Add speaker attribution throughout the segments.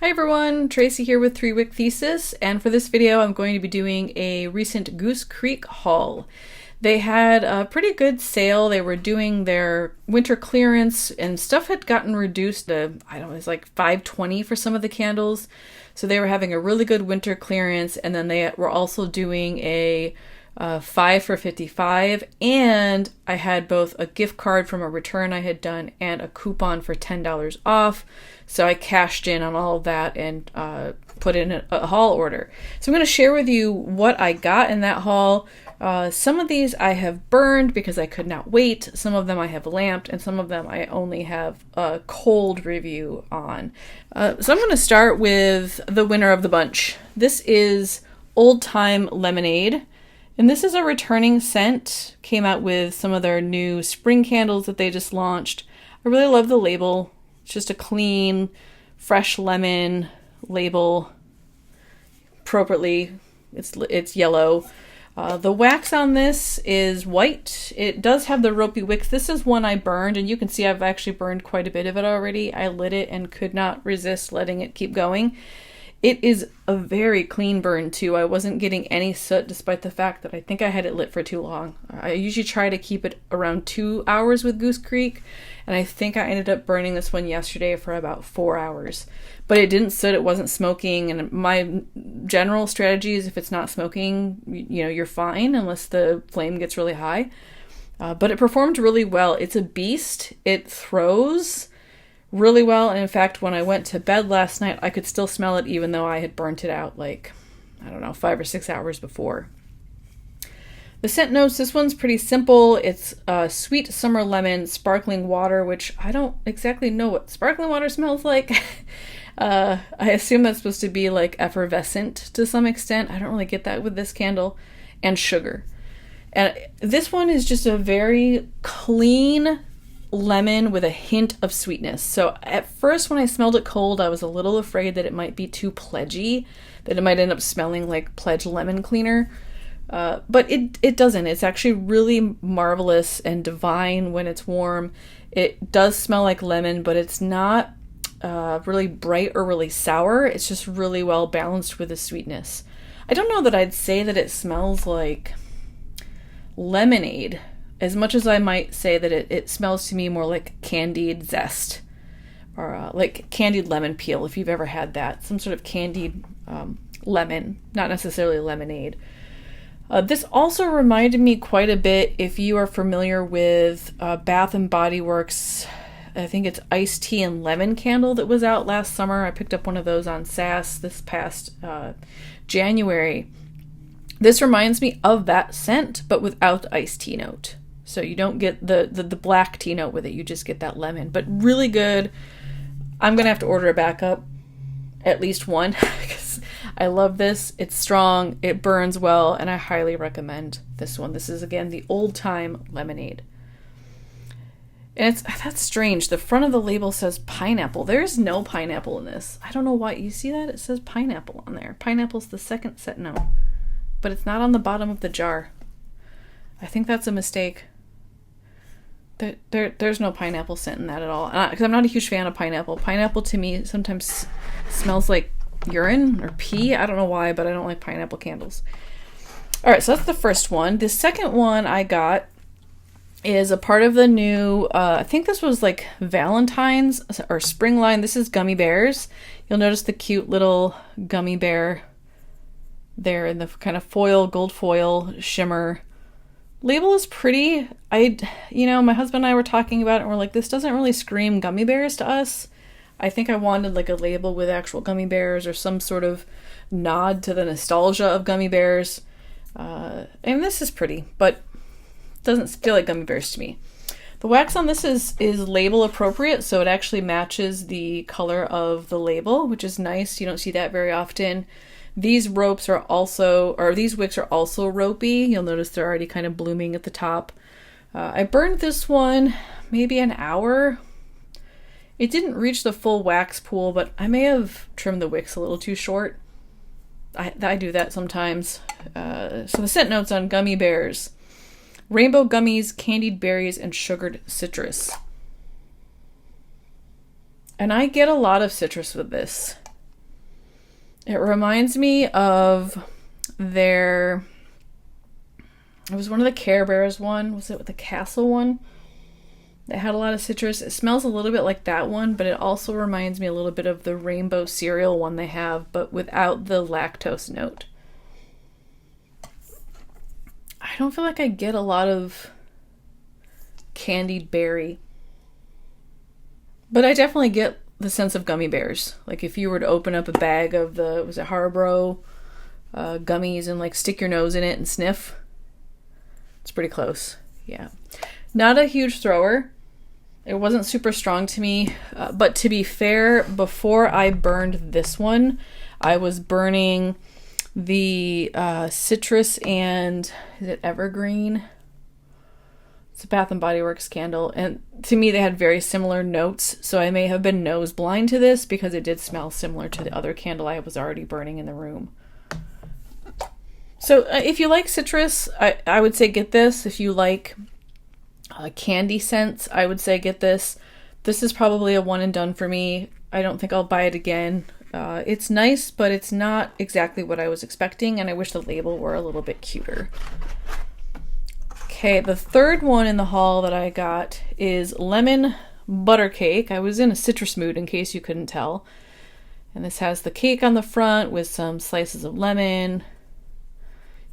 Speaker 1: Hi everyone, Tracy here with 3-Wick Thesis, and for this video I'm going to be doing a recent Goose Creek haul. They had a pretty good sale. They were doing their winter clearance and stuff had gotten reduced to, I don't know, it was like $5.20 for some of the candles. So they were having a really good winter clearance, and then they were also doing a 5 for $55, and I had both a gift card from a return I had done and a coupon for $10 off. So I cashed in on all of that and put in a haul order. So I'm going to share with you what I got in that haul. Some of these I have burned because I could not wait. Some of them I have lamped, and some of them I only have a cold review on. So I'm going to start with the winner of the bunch. This is Old Time Lemonade. And this is a returning scent. Came out with some of their new spring candles that they just launched. I really love the label. It's just a clean, fresh lemon label. Appropriately, it's yellow. The wax on this is white. It does have the ropey wicks. This is one I burned, and you can see I've actually burned quite a bit of it already. I lit it and could not resist letting it keep going. It is a very clean burn too. I wasn't getting any soot despite the fact that I think I had it lit for too long. I usually try to keep it around 2 hours with Goose Creek, and I think I ended up burning this one yesterday for about 4 hours. But it didn't soot, it wasn't smoking, and my general strategy is if it's not smoking, you're fine unless the flame gets really high. But it performed really well. It's a beast. It throws really well, and in fact when I went to bed last night I could still smell it even though I had burnt it out like, I don't know, 5 or 6 hours before. The scent notes, this one's pretty simple. It's sweet summer lemon, sparkling water, which I don't exactly know what sparkling water smells like. I assume that's supposed to be like effervescent to some extent. I don't really get that with this candle. And sugar. And this one is just a very clean lemon with a hint of sweetness. So at first when I smelled it cold, I was a little afraid that it might be too pledgy, that it might end up smelling like Pledge lemon cleaner. But it doesn't. It's actually really marvelous and divine when it's warm. It does smell like lemon, but it's not really bright or really sour. It's just really well balanced with the sweetness. I don't know that I'd say that it smells like lemonade, as much as I might say that it smells to me more like candied zest, or like candied lemon peel, if you've ever had that. Some sort of candied lemon, not necessarily lemonade. This also reminded me quite a bit, if you are familiar with Bath & Body Works, I think it's iced tea and lemon candle that was out last summer. I picked up one of those on SAS this past January. This reminds me of that scent, but without the iced tea note. So you don't get the black tea note with it, you just get that lemon. But really good. I'm going to have to order a backup, at least one, because I love this. It's strong, it burns well, and I highly recommend this one. This is, again, the Old Time Lemonade. And that's strange. The front of the label says pineapple. There's no pineapple in this. I don't know why. You see that? It says pineapple on there. Pineapple's the second scent note, but it's not on the bottom of the jar. I think that's a mistake. There's no pineapple scent in that at all. Because I'm not a huge fan of pineapple. Pineapple to me sometimes smells like urine or pee. I don't know why, but I don't like pineapple candles. Alright, so that's the first one. The second one I got is a part of the new, I think this was like Valentine's or spring line. This is Gummy Bears. You'll notice the cute little gummy bear there in the kind of foil, gold foil shimmer. Label is pretty. My husband and I were talking about it and we're like, this doesn't really scream gummy bears to us. I think I wanted like a label with actual gummy bears or some sort of nod to the nostalgia of gummy bears. And this is pretty, but doesn't feel like gummy bears to me. The wax on this is label appropriate, so it actually matches the color of the label, which is nice. You don't see that very often. These wicks are also ropey. You'll notice they're already kind of blooming at the top. I burned this one maybe an hour. It didn't reach the full wax pool, but I may have trimmed the wicks a little too short. I do that sometimes. So the scent notes on Gummy Bears: rainbow gummies, candied berries, and sugared citrus. And I get a lot of citrus with this. It reminds me of their, it was one of the Care Bears one. Was it the Castle one? That had a lot of citrus. It smells a little bit like that one, but it also reminds me a little bit of the rainbow cereal one they have, but without the lactose note. I don't feel like I get a lot of candied berry, but I definitely get the sense of Gummy Bears. Like if you were to open up a bag of the, was it Haribo gummies and like stick your nose in it and sniff, it's pretty close. Yeah. Not a huge thrower. It wasn't super strong to me, but to be fair, before I burned this one, I was burning the citrus and, is it evergreen? It's a Bath and Body Works candle, and to me they had very similar notes, so I may have been nose blind to this because it did smell similar to the other candle I was already burning in the room. So if you like citrus, I would say get this. If you like candy scents, I would say get this. This is probably a one and done for me. I don't think I'll buy it again. It's nice, but it's not exactly what I was expecting, and I wish the label were a little bit cuter. Okay, the third one in the haul that I got is lemon butter cake. I was in a citrus mood in case you couldn't tell. And this has the cake on the front with some slices of lemon.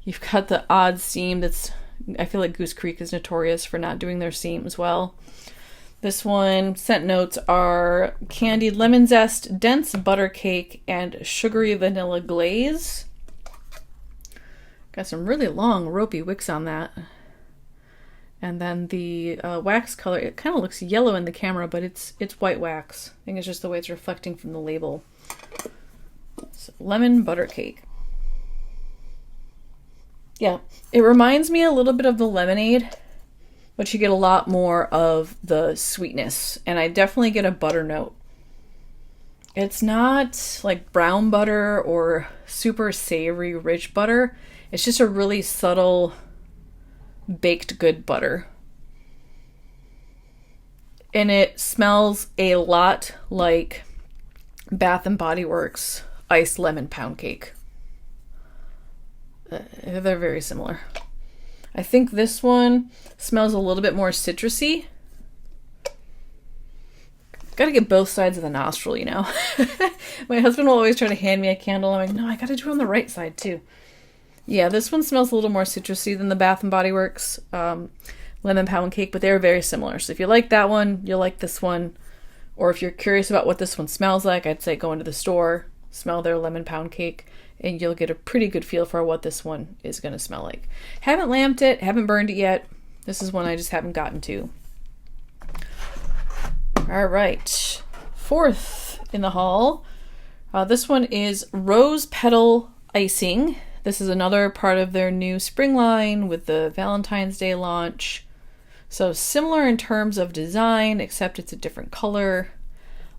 Speaker 1: You've got the odd seam that's, I feel like Goose Creek is notorious for not doing their seams well. This one, scent notes are candied lemon zest, dense butter cake, and sugary vanilla glaze. Got some really long ropey wicks on that. And then the wax color, it kind of looks yellow in the camera, but it's white wax. I think it's just the way it's reflecting from the label. So, lemon butter cake. Yeah, it reminds me a little bit of the lemonade, but you get a lot more of the sweetness, and I definitely get a butter note. It's not like brown butter or super savory, rich butter. It's just a really subtle baked good butter. And it smells a lot like Bath and Body Works iced lemon pound cake. They're very similar. I think this one smells a little bit more citrusy. Gotta get both sides of the nostril, you know. My husband will always try to hand me a candle. I'm like, no, I gotta do it on the right side too. Yeah, this one smells a little more citrusy than the Bath and Body Works lemon pound cake, but they're very similar. So if you like that one, you'll like this one. Or if you're curious about what this one smells like, I'd say go into the store, smell their lemon pound cake, and you'll get a pretty good feel for what this one is going to smell like. Haven't lamped it, haven't burned it yet. This is one I just haven't gotten to. All right, fourth in the haul. This one is Rose Petal Icing. This is another part of their new spring line with the Valentine's Day launch. So similar in terms of design, except it's a different color.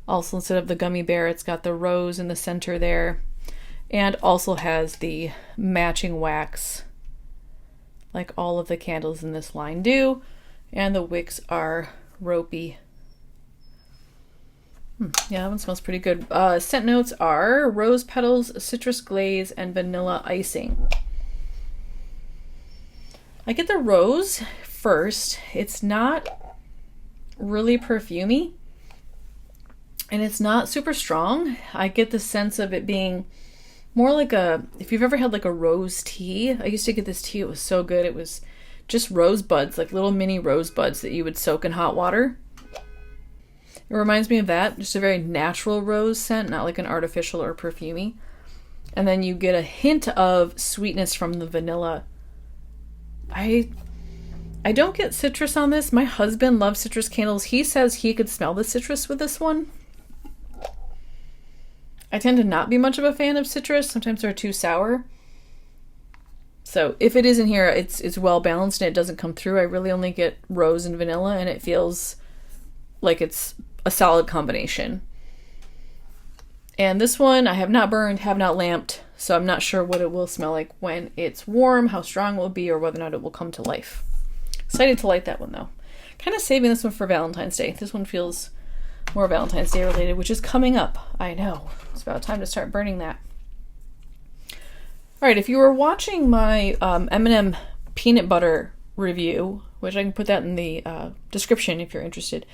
Speaker 1: Also, instead of the gummy bear, it's got the rose in the center there. And also has the matching wax, like all of the candles in this line do. And the wicks are ropey. Yeah, that one smells pretty good. Scent notes are rose petals, citrus glaze, and vanilla icing. I get the rose first. It's not really perfumey, and it's not super strong. I get the sense of it being more like a, if you've ever had like a rose tea. I used to get this tea, it was so good. It was just rosebuds, like little mini rosebuds that you would soak in hot water. It reminds me of that, just a very natural rose scent, not like an artificial or perfumey. And then you get a hint of sweetness from the vanilla. I don't get citrus on this. My husband loves citrus candles. He says he could smell the citrus with this one. I tend to not be much of a fan of citrus. Sometimes they're too sour. So if it is in here, it's well balanced and it doesn't come through. I really only get rose and vanilla, and it feels like it's a solid combination. And this one I have not burned, have not lamped, so I'm not sure what it will smell like when it's warm, how strong it will be, or whether or not it will come to life. Excited to light that one though. Kind of saving this one for Valentine's Day. This one feels more Valentine's Day related, which is coming up. I know. It's about time to start burning that. All right, if you were watching my M&M peanut butter review, which I can put that in the description if you're interested,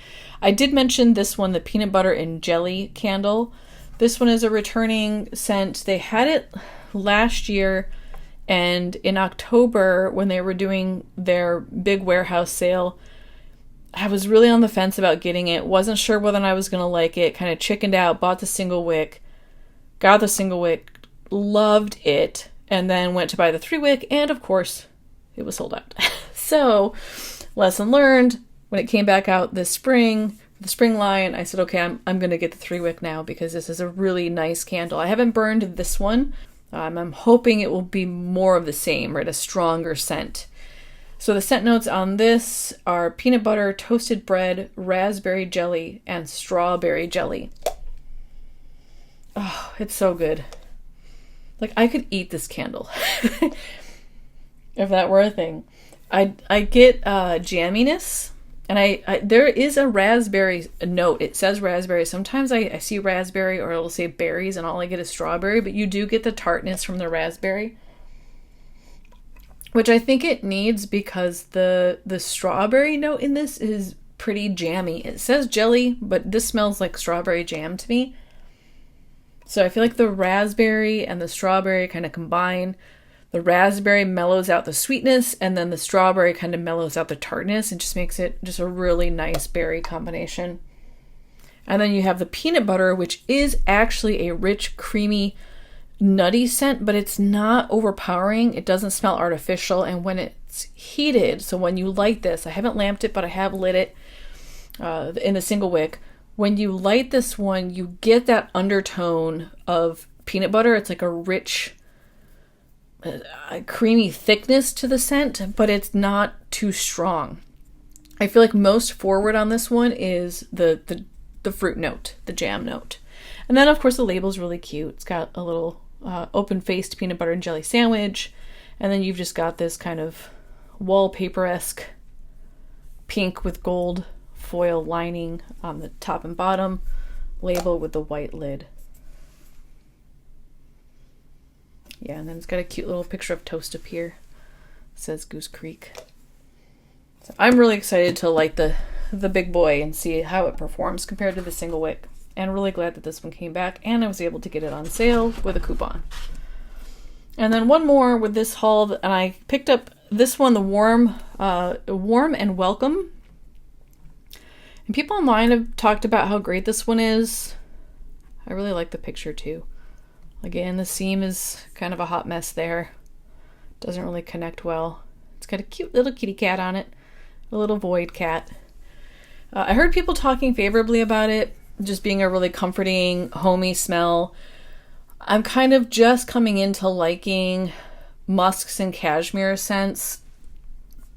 Speaker 1: I did mention this one, the peanut butter and jelly candle. This one is a returning scent. They had it last year, and in October when they were doing their big warehouse sale, I was really on the fence about getting it. Wasn't sure whether I was going to like it. Kind of chickened out, bought the single wick, got the single wick, loved it, and then went to buy the 3-wick, and of course, it was sold out. So, lesson learned, when it came back out this spring, the spring line, I said, okay, I'm going to get the 3-wick now because this is a really nice candle. I haven't burned this one. I'm hoping it will be more of the same, right? A stronger scent. So the scent notes on this are peanut butter, toasted bread, raspberry jelly, and strawberry jelly. Oh, it's so good. Like, I could eat this candle if that were a thing. I get jamminess, and I there is a raspberry note. It says raspberry. Sometimes I see raspberry, or it'll say berries, and all I get is strawberry, but you do get the tartness from the raspberry, which I think it needs because the strawberry note in this is pretty jammy. It says jelly, but this smells like strawberry jam to me. So I feel like the raspberry and the strawberry kind of combine. The raspberry mellows out the sweetness, and then the strawberry kind of mellows out the tartness and just makes it just a really nice berry combination. And then you have the peanut butter, which is actually a rich, creamy, nutty scent, but it's not overpowering. It doesn't smell artificial. And when it's heated, so when you light this, I haven't lamped it, but I have lit it in the single wick. When you light this one, you get that undertone of peanut butter. It's like a rich, creamy thickness to the scent, but it's not too strong. I feel like most forward on this one is the fruit note, the jam note. And then, of course, the label's really cute. It's got a little open-faced peanut butter and jelly sandwich. And then you've just got this kind of wallpaper-esque pink with gold foil lining on the top and bottom, label with the white lid. Yeah, and then it's got a cute little picture of toast up here. It says Goose Creek. So I'm really excited to light the big boy and see how it performs compared to the single wick. And really glad that this one came back, and I was able to get it on sale with a coupon. And then one more with this haul, and I picked up this one, the Warm and Welcome. And people online have talked about how great this one is. I really like the picture too. Again, the seam is kind of a hot mess there. Doesn't really connect well. It's got a cute little kitty cat on it. A little void cat. I heard people talking favorably about it, just being a really comforting, homey smell. I'm kind of just coming into liking musks and cashmere scents.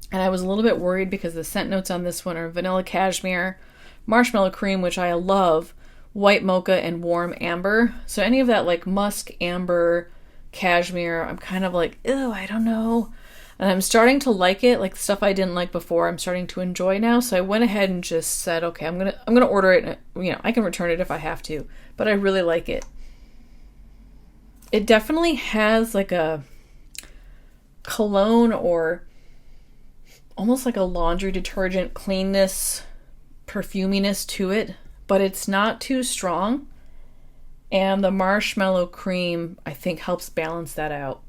Speaker 1: And I was a little bit worried because the scent notes on this one are vanilla cashmere, marshmallow cream, which I love, white mocha, and warm amber. So any of that like musk, amber, cashmere, I'm kind of like, ew, I don't know. And I'm starting to like it, like stuff I didn't like before, I'm starting to enjoy now. So I went ahead and just said, okay, I'm gonna order it. You know, I can return it if I have to, but I really like it. It definitely has like a cologne or almost like a laundry detergent cleanness, perfuminess to it, but it's not too strong. And the marshmallow cream, I think, helps balance that out.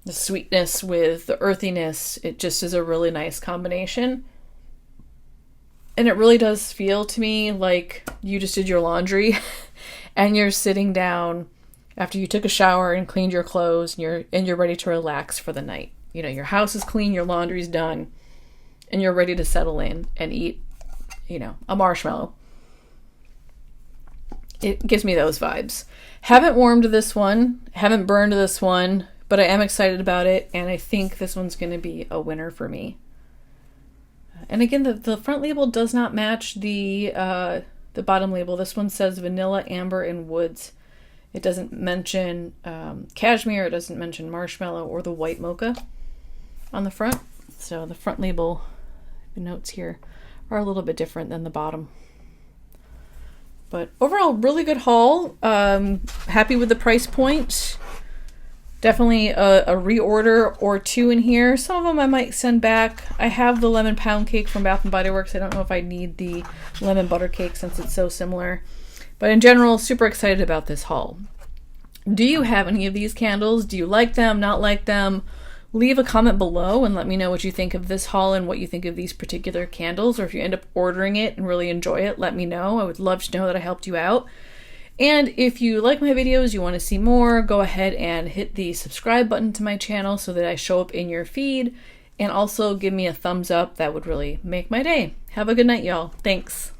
Speaker 1: The sweetness with the earthiness, it just is a really nice combination. And it really does feel to me like you just did your laundry and you're sitting down after you took a shower and cleaned your clothes and you're ready to relax for the night. You know, your house is clean, your laundry's done, and you're ready to settle in and eat, you know, a marshmallow. It gives me those vibes. Haven't warmed this one, haven't burned this one, but I am excited about it, and I think this one's going to be a winner for me. And again, the front label does not match the bottom label. This one says vanilla, amber, and woods. It doesn't mention cashmere, it doesn't mention marshmallow or the white mocha on the front. So the front label, the notes here, are a little bit different than the bottom. But overall, really good haul. Happy with the price point. Definitely a reorder or two in here. Some of them I might send back. I have the lemon pound cake from Bath & Body Works. I don't know if I need the lemon butter cake since it's so similar. But in general, super excited about this haul. Do you have any of these candles? Do you like them, not like them? Leave a comment below and let me know what you think of this haul and what you think of these particular candles. Or if you end up ordering it and really enjoy it, let me know. I would love to know that I helped you out. And if you like my videos, you want to see more, go ahead and hit the subscribe button to my channel so that I show up in your feed. And also give me a thumbs up. That would really make my day. Have a good night, y'all. Thanks.